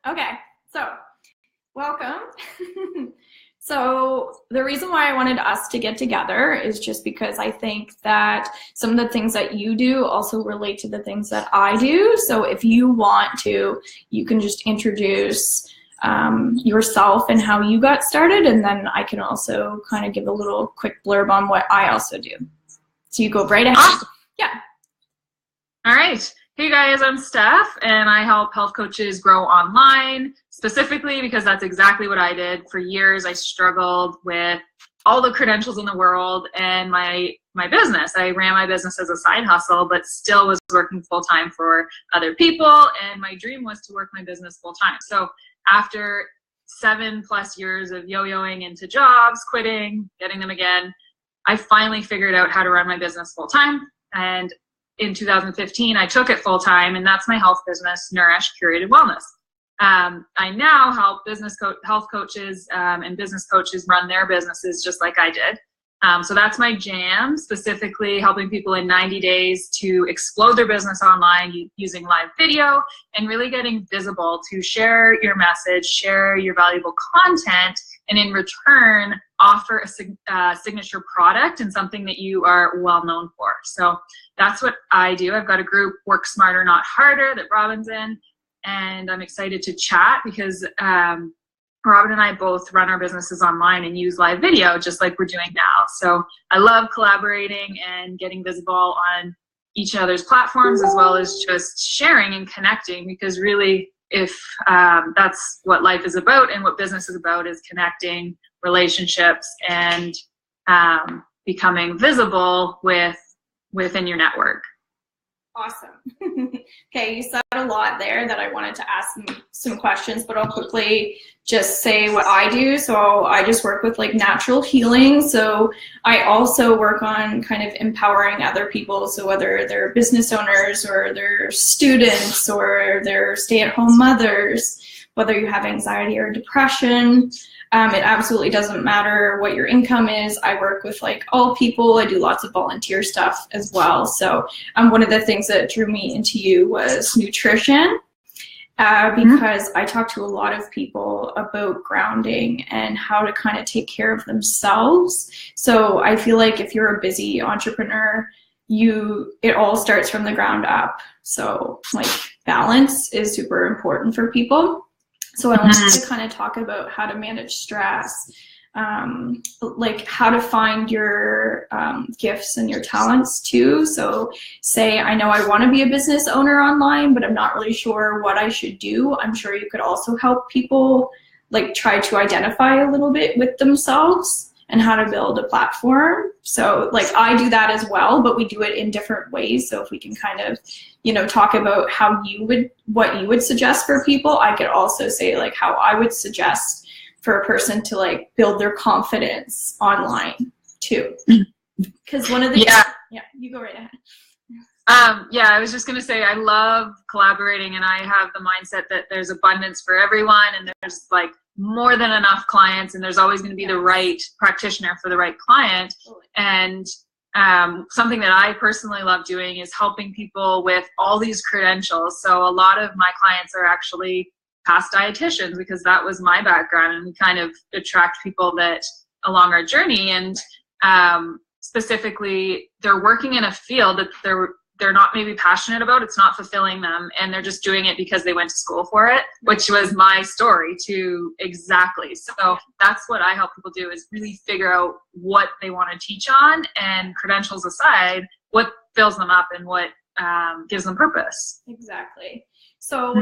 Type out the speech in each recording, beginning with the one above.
Okay, so welcome. So the reason why I wanted us to get together is just because I think that some of the things that you do also relate to the things that I do. So if you want to, you can just introduce yourself and how you got started, and then I can also kind of give a little quick blurb on what I also do. So you go right ahead. Awesome. Yeah. All right. Hey guys, I'm Steph, and I help health coaches grow online, specifically because that's exactly what I did. For years, I struggled with all the credentials in the world and my business. I ran my business as a side hustle, but still was working full-time for other people, and my dream was to work my business full-time. So after 7+ years of yo-yoing into jobs, quitting, getting them again, I finally figured out how to run my business full-time. And in 2015, I took it full-time, and that's my health business, Nourish Curated Wellness. I now help health coaches and business coaches run their businesses just like I did. So that's my jam, specifically helping people in 90 days to explode their business online using live video and really getting visible to share your message, share your valuable content, and in return, offer a signature product and something that you are well known for. So that's what I do. I've got a group, Work Smarter, Not Harder, that Robin's in, and I'm excited to chat because Robin and I both run our businesses online and use live video just like we're doing now. So I love collaborating and getting visible on each other's platforms, as well as just sharing and connecting, because really, if that's what life is about and what business is about, is connecting, relationships, and becoming visible within your network. Awesome. Okay, you said a lot there that I wanted to ask some questions, but I'll quickly just say what I do. So I just work with like natural healing. So I also work on kind of empowering other people. So whether they're business owners or they're students or they're stay-at-home mothers, whether you have anxiety or depression, it absolutely doesn't matter what your income is. I work with like all people. I do lots of volunteer stuff as well. So one of the things that drew me into you was nutrition, because I talk to a lot of people about grounding and how to kind of take care of themselves. So I feel like if you're a busy entrepreneur, it all starts from the ground up. So like balance is super important for people. So I wanted to kind of talk about how to manage stress, like how to find your gifts and your talents too. So say, I know I want to be a business owner online, but I'm not really sure what I should do. I'm sure you could also help people like try to identify a little bit with themselves and how to build a platform. So like I do that as well, but we do it in different ways. So if we can kind of, talk about what you would suggest for people, I could also say like how I would suggest for a person to like build their confidence online too. Because one of the yeah, you go right ahead. I was just going to say, I love collaborating, and I have the mindset that there's abundance for everyone, and there's like more than enough clients, and there's always going to be the right practitioner for the right client. And something that I personally love doing is helping people with all these credentials. So a lot of my clients are actually past dietitians, because that was my background, and we kind of attract people that along our journey, and specifically they're working in a field that they're not maybe passionate about, it's not fulfilling them, and they're just doing it because they went to school for it, which was my story too, exactly. So that's what I help people do, is really figure out what they want to teach on, and credentials aside, what fills them up and what gives them purpose. Exactly. So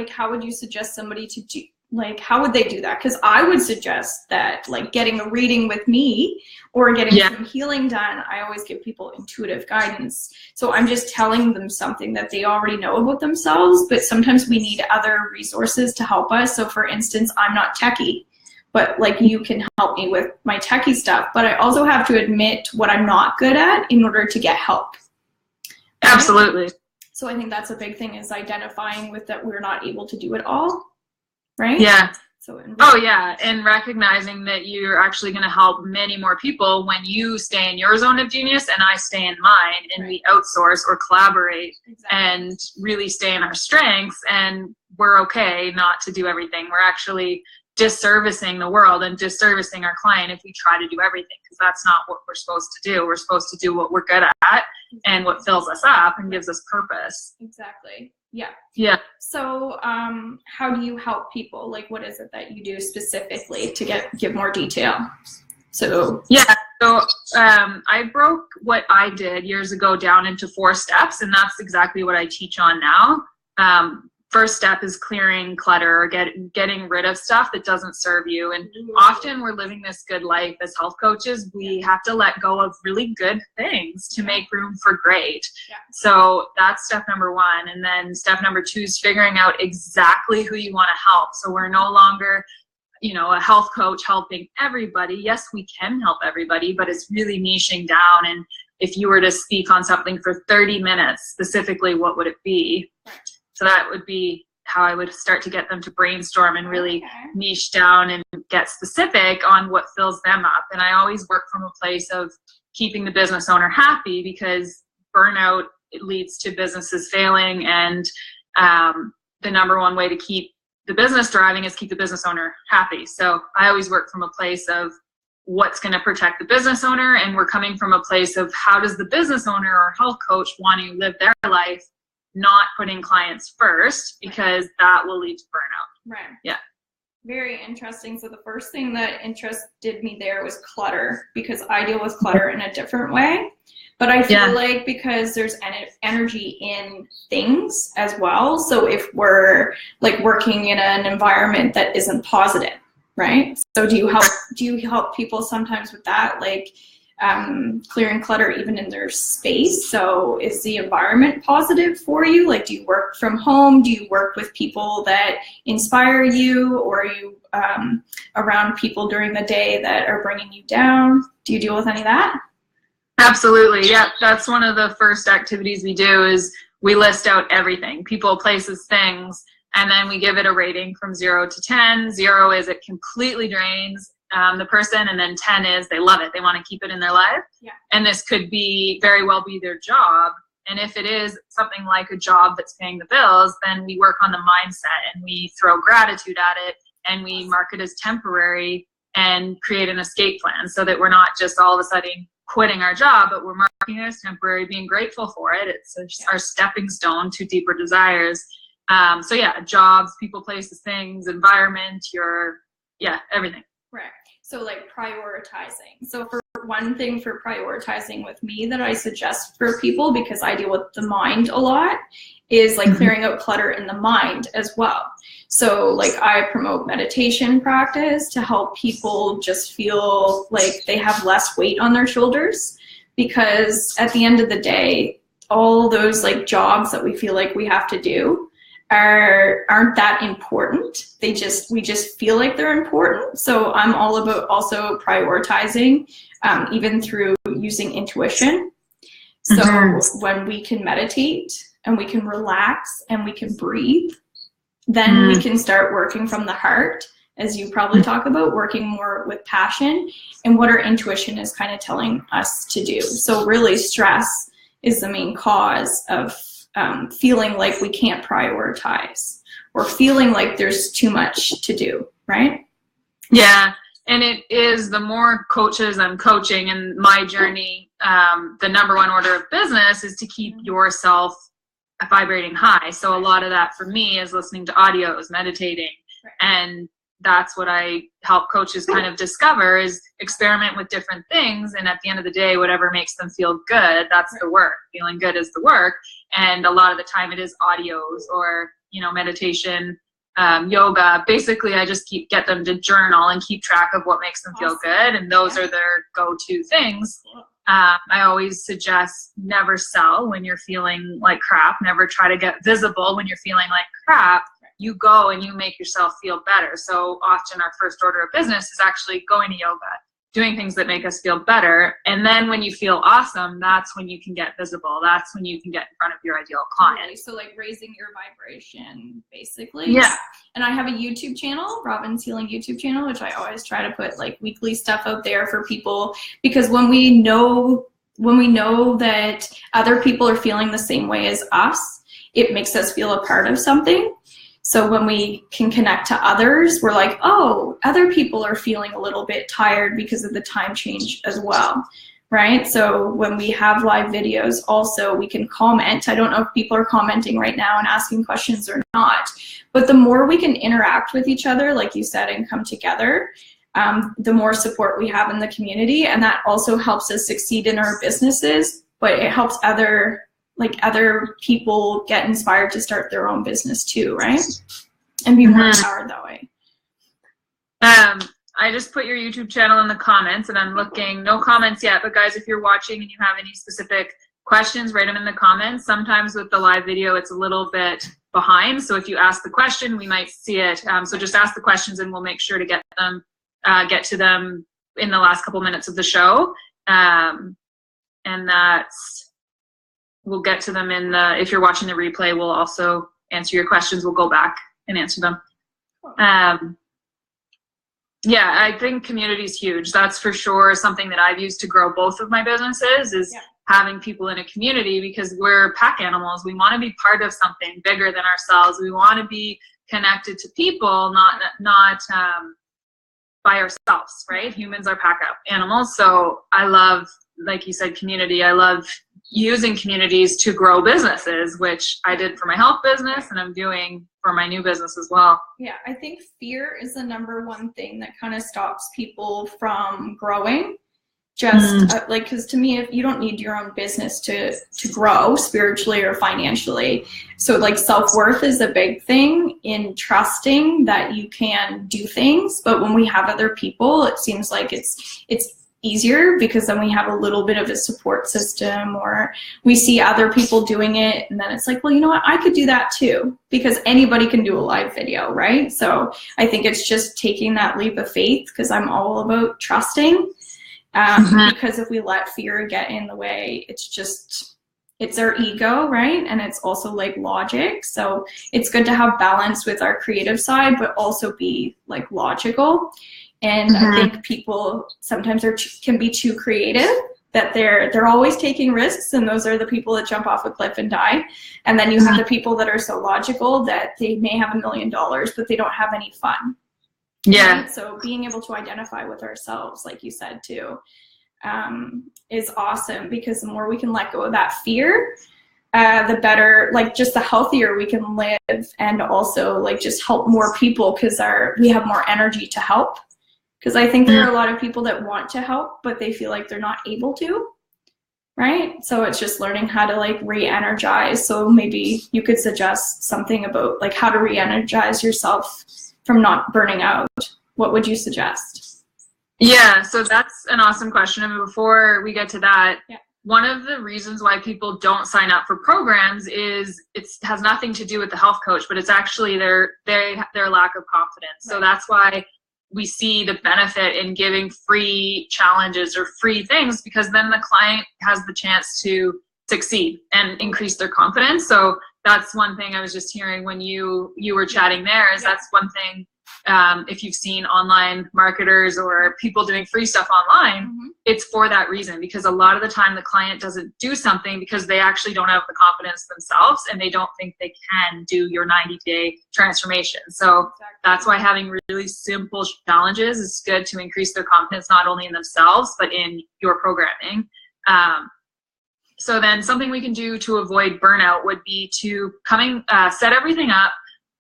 how would you suggest somebody to do, like, how would they do that? Because I would suggest that like getting a reading with me or getting some healing done, I always give people intuitive guidance. So I'm just telling them something that they already know about themselves, but sometimes we need other resources to help us. So for instance, I'm not techie, but like you can help me with my techie stuff, but I also have to admit what I'm not good at in order to get help. Absolutely. So I think that's a big thing, is identifying with that we're not able to do it all. Right? Yeah. So and recognizing that you're actually going to help many more people when you stay in your zone of genius and I stay in mine, and we outsource or collaborate and really stay in our strengths and we're okay not to do everything. We're actually disservicing the world and disservicing our client if we try to do everything, because that's not what we're supposed to do. We're supposed to do what we're good at and what fills us up and gives us purpose. Exactly. Yeah. Yeah. So how do you help people? Like, what is it that you do specifically to give more detail? So I broke what I did years ago down into 4 steps, and that's exactly what I teach on now. First step is clearing clutter, or getting rid of stuff that doesn't serve you. And often we're living this good life as health coaches. We have to let go of really good things to make room for great. Yeah. So that's step number 1. And then step number 2 is figuring out exactly who you want to help. So we're no longer, a health coach helping everybody. Yes, we can help everybody, but it's really niching down. And if you were to speak on something for 30 minutes, specifically, what would it be? Right. So that would be how I would start to get them to brainstorm and really niche down and get specific on what fills them up. And I always work from a place of keeping the business owner happy, because burnout, it leads to businesses failing. And the number one way to keep the business thriving is keep the business owner happy. So I always work from a place of what's going to protect the business owner. And we're coming from a place of how does the business owner or health coach want to live their life, not putting clients first, because that will lead to burnout. Right. Yeah. Very interesting. So the first thing that interested me there was clutter, because I deal with clutter in a different way. But I feel like because there's energy in things as well. So if we're like working in an environment that isn't positive, right? So do you help people sometimes with that? Like, clearing clutter even in their space. So is the environment positive for you? Like, do you work from home? Do you work with people that inspire you, or are you around people during the day that are bringing you down? Do you deal with any of that? Absolutely. Yeah. That's one of the first activities we do is we list out everything, people, places, things, and then we give it a rating from 0 to 10. 0 is it completely drains the person, and then 10 is they love it, they want to keep it in their life. Yeah. And this could be very well be their job, and if it is something like a job that's paying the bills, then we work on the mindset and we throw gratitude at it, and we mark it as temporary and create an escape plan, so that we're not just all of a sudden quitting our job, but we're marking it as temporary, being grateful for it. It's our stepping stone to deeper desires. So yeah, jobs, people, places, things, environment, everything. Right. So like prioritizing. So for one thing for prioritizing with me that I suggest for people, because I deal with the mind a lot, is like clearing out clutter in the mind as well. So like I promote meditation practice to help people just feel like they have less weight on their shoulders, because at the end of the day, all those like jobs that we feel like we have to do aren't that important. We just feel like they're important. So I'm all about also prioritizing, even through using intuition. So when we can meditate and we can relax and we can breathe, then we can start working from the heart, as you probably talk about, working more with passion and what our intuition is kind of telling us to do. So really stress is the main cause of feeling like we can't prioritize, or feeling like there's too much to do, right? Yeah, and it is, the more coaches I'm coaching in my journey, the number one order of business is to keep yourself vibrating high. So a lot of that for me is listening to audios, meditating, and that's what I help coaches kind of discover, is experiment with different things, and at the end of the day, whatever makes them feel good, that's the work. Feeling good is the work. And a lot of the time it is audios or, meditation, yoga. Basically, I just get them to journal and keep track of what makes them feel good, and those are their go-to things. I always suggest never sell when you're feeling like crap. Never try to get visible when you're feeling like crap. You go and you make yourself feel better. So often our first order of business is actually going to yoga, doing things that make us feel better. And then when you feel awesome, that's when you can get visible. That's when you can get in front of your ideal client. So like raising your vibration, basically. Yeah. And I have a YouTube channel, Robin's Healing YouTube channel, which I always try to put like weekly stuff out there for people, because when we know that other people are feeling the same way as us, it makes us feel a part of something. So when we can connect to others, we're like, oh, other people are feeling a little bit tired because of the time change as well, right? So when we have live videos also, we can comment. I don't know if people are commenting right now and asking questions or not, but the more we can interact with each other, like you said, and come together, the more support we have in the community. And that also helps us succeed in our businesses, but it helps other people get inspired to start their own business too, right? And be more empowered that way. I just put your YouTube channel in the comments, and I'm looking, no comments yet, but guys, if you're watching and you have any specific questions, write them in the comments. Sometimes with the live video, it's a little bit behind. So if you ask the question, we might see it. So just ask the questions and we'll make sure to get to them in the last couple minutes of the show. And we'll get to them if you're watching the replay, we'll also answer your questions. We'll go back and answer them. Yeah, I think community is huge. That's for sure something that I've used to grow both of my businesses is having people in a community, because we're pack animals. We want to be part of something bigger than ourselves. We want to be connected to people, not by ourselves, right? Humans are pack animals. So I love, like you said, community. I love using communities to grow businesses, which I did for my health business and I'm doing for my new business as well. Yeah, I think fear is the number one thing that kind of stops people from growing. Just because to me, if you don't need your own business to grow spiritually or financially. So like self-worth is a big thing in trusting that you can do things. But when we have other people, it seems like it's easier, because then we have a little bit of a support system, or we see other people doing it, and then it's like, well, you know what, I could do that too, because anybody can do a live video, right? So I think it's just taking that leap of faith, because I'm all about trusting, because if we let fear get in the way, it's our ego, right? And it's also like logic. So it's good to have balance with our creative side, but also be like logical. And I think people sometimes can be too creative, that they're always taking risks, and those are the people that jump off a cliff and die. And then you have the people that are so logical that they may have $1 million, but they don't have any fun. Yeah. Right? So being able to identify with ourselves, like you said too, is awesome, because the more we can let go of that fear, the better, like just the healthier we can live, and also like just help more people, because we have more energy to help. Because I think there are a lot of people that want to help, but they feel like they're not able to, right? So it's just learning how to like re-energize. So maybe you could suggest something about like how to re-energize yourself from not burning out. What would you suggest? Yeah, so that's an awesome question. And before we get to that, one of the reasons why people don't sign up for programs is it has nothing to do with the health coach, but it's actually their lack of confidence. So that's why we see the benefit in giving free challenges or free things, because then the client has the chance to succeed and increase their confidence. So that's one thing I was just hearing when you were chatting there, is that's one thing. If you've seen online marketers or people doing free stuff online, it's for that reason, because a lot of the time the client doesn't do something because they actually don't have the confidence themselves, and they don't think they can do your 90-day transformation. So that's why having really simple challenges is good to increase their confidence, not only in themselves, but in your programming. So then something we can do to avoid burnout would be to set everything up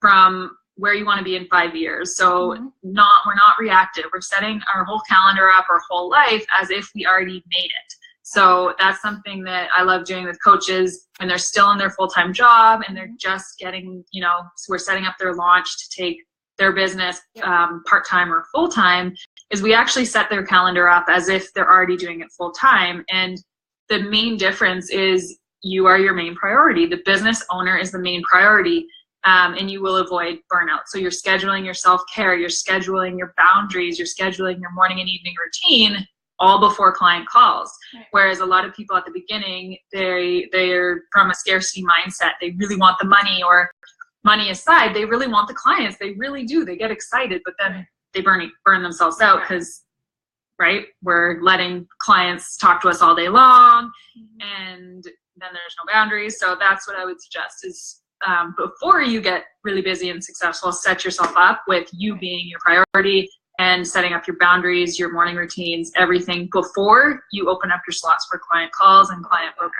from where you want to be in 5 years. So we're not reactive. We're setting our whole calendar up, our whole life, as if we already made it. So that's something that I love doing with coaches when they're still in their full-time job and they're just getting, so we're setting up their launch to take their business part-time or full-time, is we actually set their calendar up as if they're already doing it full-time. And the main difference is you are your main priority. The business owner is the main priority. And you will avoid burnout. So you're scheduling your self-care, you're scheduling your boundaries, you're scheduling your morning and evening routine all before client calls. Right. Whereas a lot of people at the beginning, they're from a scarcity mindset. They really want the money, or money aside, they really want the clients. They really do. They get excited, but then they burn themselves out, because we're letting clients talk to us all day long, and then there's no boundaries. So that's what I would suggest, is before you get really busy and successful, set yourself up with you being your priority and setting up your boundaries, your morning routines, everything before you open up your slots for client calls and client programming.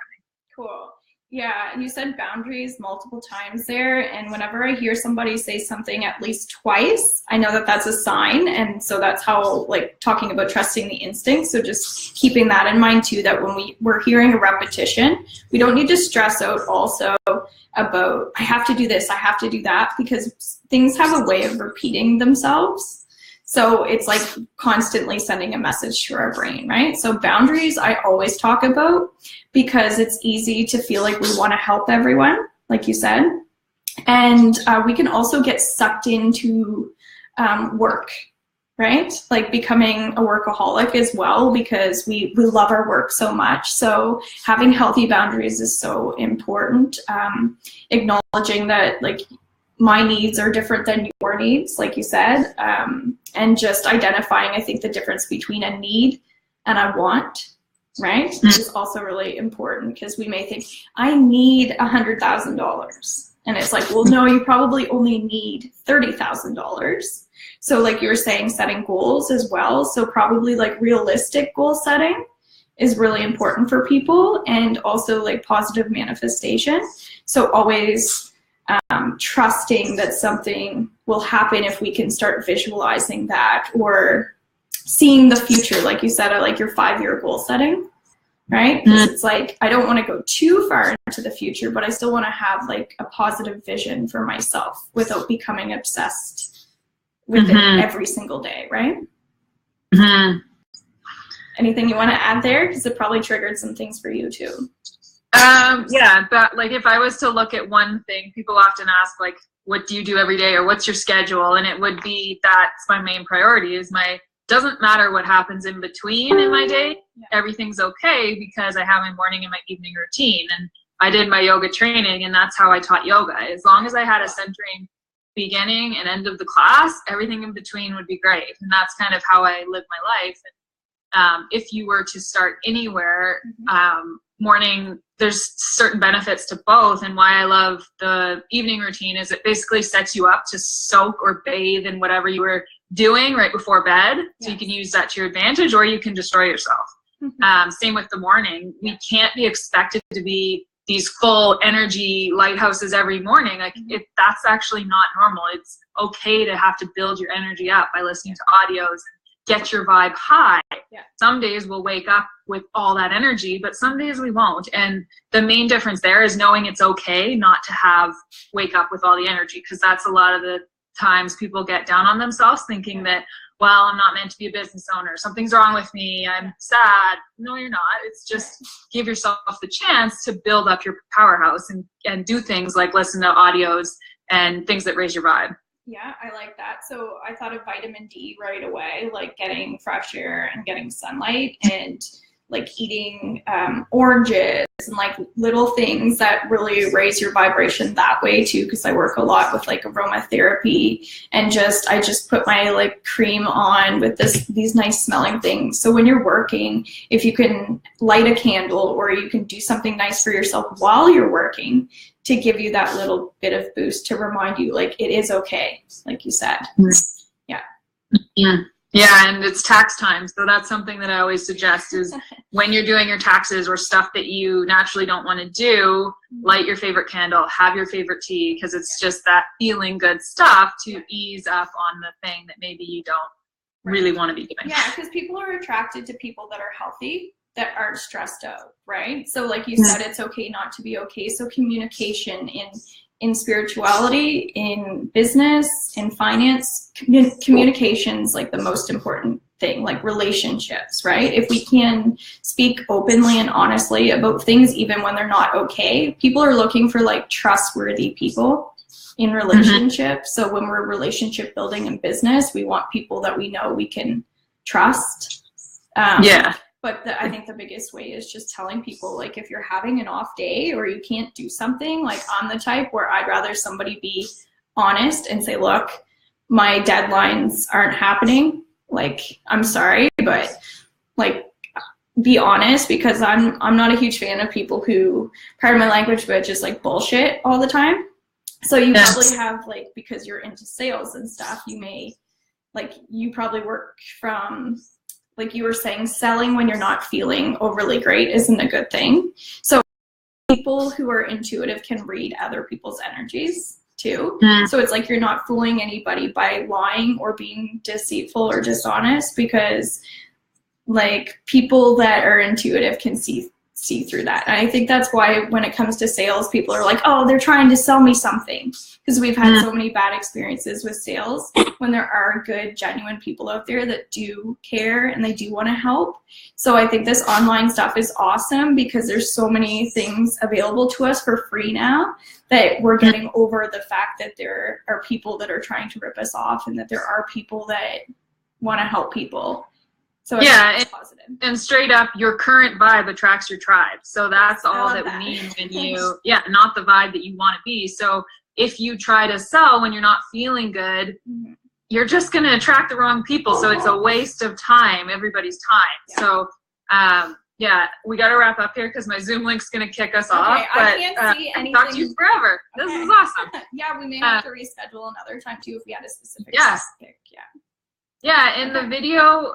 Cool. Yeah, and you said boundaries multiple times there, and whenever I hear somebody say something at least twice, I know that that's a sign, and so that's how, like, talking about trusting the instinct, so just keeping that in mind too, that when we're hearing a repetition, we don't need to stress out also about, I have to do this, I have to do that, because things have a way of repeating themselves. So it's like constantly sending a message to our brain, right? So boundaries I always talk about because it's easy to feel like we want to help everyone, like you said. And we can also get sucked into work, right? Like becoming a workaholic as well, because we love our work so much. So having healthy boundaries is so important. Acknowledging that, like, my needs are different than your needs, like you said, and just identifying, I think, the difference between a need and a want, right? Which is also really important, because we may think, I need $100,000. And it's like, well, no, you probably only need $30,000. So like you were saying, setting goals as well. So probably like realistic goal setting is really important for people, and also like positive manifestation. So always trusting that something will happen if we can start visualizing that, or seeing the future, like you said, like your 5-year goal setting, right? Because it's like, I don't want to go too far into the future, but I still want to have like a positive vision for myself without becoming obsessed with it every single day, right? Anything you want to add there? Because it probably triggered some things for you too. Yeah, but like if I was to look at one thing, people often ask, like, what do you do every day, or what's your schedule? And it would be, that's my main priority, is doesn't matter what happens in between in my day, everything's okay, because I have my morning and my evening routine. And I did my yoga training, and that's how I taught yoga. As long as I had a centering beginning and end of the class, everything in between would be great. And that's kind of how I live my life. And if you were to start anywhere, morning, there's certain benefits to both. And why I love the evening routine is it basically sets you up to soak or bathe in whatever you were doing right before bed. So you can use that to your advantage, or you can destroy yourself. Same with the morning. We can't be expected to be these full energy lighthouses every morning. Like, that's actually not normal. It's okay to have to build your energy up by listening to audios and get your vibe high. Some days we'll wake up with all that energy, but some days we won't. And the main difference there is knowing it's okay not to wake up with all the energy, because that's a lot of the times people get down on themselves thinking that, well, I'm not meant to be a business owner, something's wrong with me, I'm sad. No, you're not. It's just give yourself the chance to build up your powerhouse and do things like listen to audios and things that raise your vibe. Yeah, I like that. So I thought of vitamin D right away, like getting fresh air and getting sunlight, and like eating oranges and like little things that really raise your vibration that way too, because I work a lot with like aromatherapy, and I just put my like cream on with these nice smelling things. So when you're working, if you can light a candle, or you can do something nice for yourself while you're working to give you that little bit of boost, to remind you like it is okay, like you said. Yeah, and it's tax time, so that's something that I always suggest is when you're doing your taxes or stuff that you naturally don't want to do, light your favorite candle, have your favorite tea, because it's just that feeling good stuff to ease up on the thing that maybe you don't really want to be doing. Yeah, because people are attracted to people that are healthy, that aren't stressed out, right? So like you said, it's okay not to be okay. So communication in spirituality, in business, in finance, communication's like the most important thing, like relationships, right? If we can speak openly and honestly about things, even when they're not okay, people are looking for like trustworthy people in relationships. So when we're relationship building in business, we want people that we know we can trust. But I think the biggest way is just telling people, like, if you're having an off day or you can't do something, like I'm the type where I'd rather somebody be honest and say, look, my deadlines aren't happening. Like, I'm sorry, but like, be honest, because I'm not a huge fan of people who, pardon my language, but just like bullshit all the time. So you probably have, like, because you're into sales and stuff, you probably work from, like you were saying, selling when you're not feeling overly great isn't a good thing. So people who are intuitive can read other people's energies too. So it's like you're not fooling anybody by lying or being deceitful or dishonest, because like people that are intuitive can see through that. And I think that's why when it comes to sales, people are like, oh, they're trying to sell me something, because we've had so many bad experiences with sales, when there are good, genuine people out there that do care and they do want to help. So I think this online stuff is awesome, because there's so many things available to us for free now that we're getting over the fact that there are people that are trying to rip us off, and that there are people that want to help people. So yeah, it's positive. And straight up, your current vibe attracts your tribe. So that's all that we mean when you, not the vibe that you want to be. So if you try to sell when you're not feeling good, you're just going to attract the wrong people. So it's a waste of time, everybody's time. So, we got to wrap up here because my Zoom link's going to kick us off. But I can't see anything. Talk to you forever. Okay. This is awesome. Yeah, we may have to reschedule another time too if we had a specific pick. Yeah, in the video,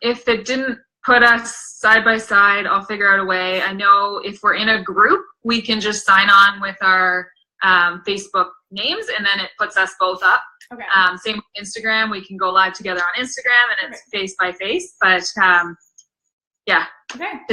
if it didn't put us side by side, I'll figure out a way. I know if we're in a group, we can just sign on with our Facebook names, and then it puts us both up. Okay. Same with Instagram. We can go live together on Instagram, and it's face by face. But, Okay.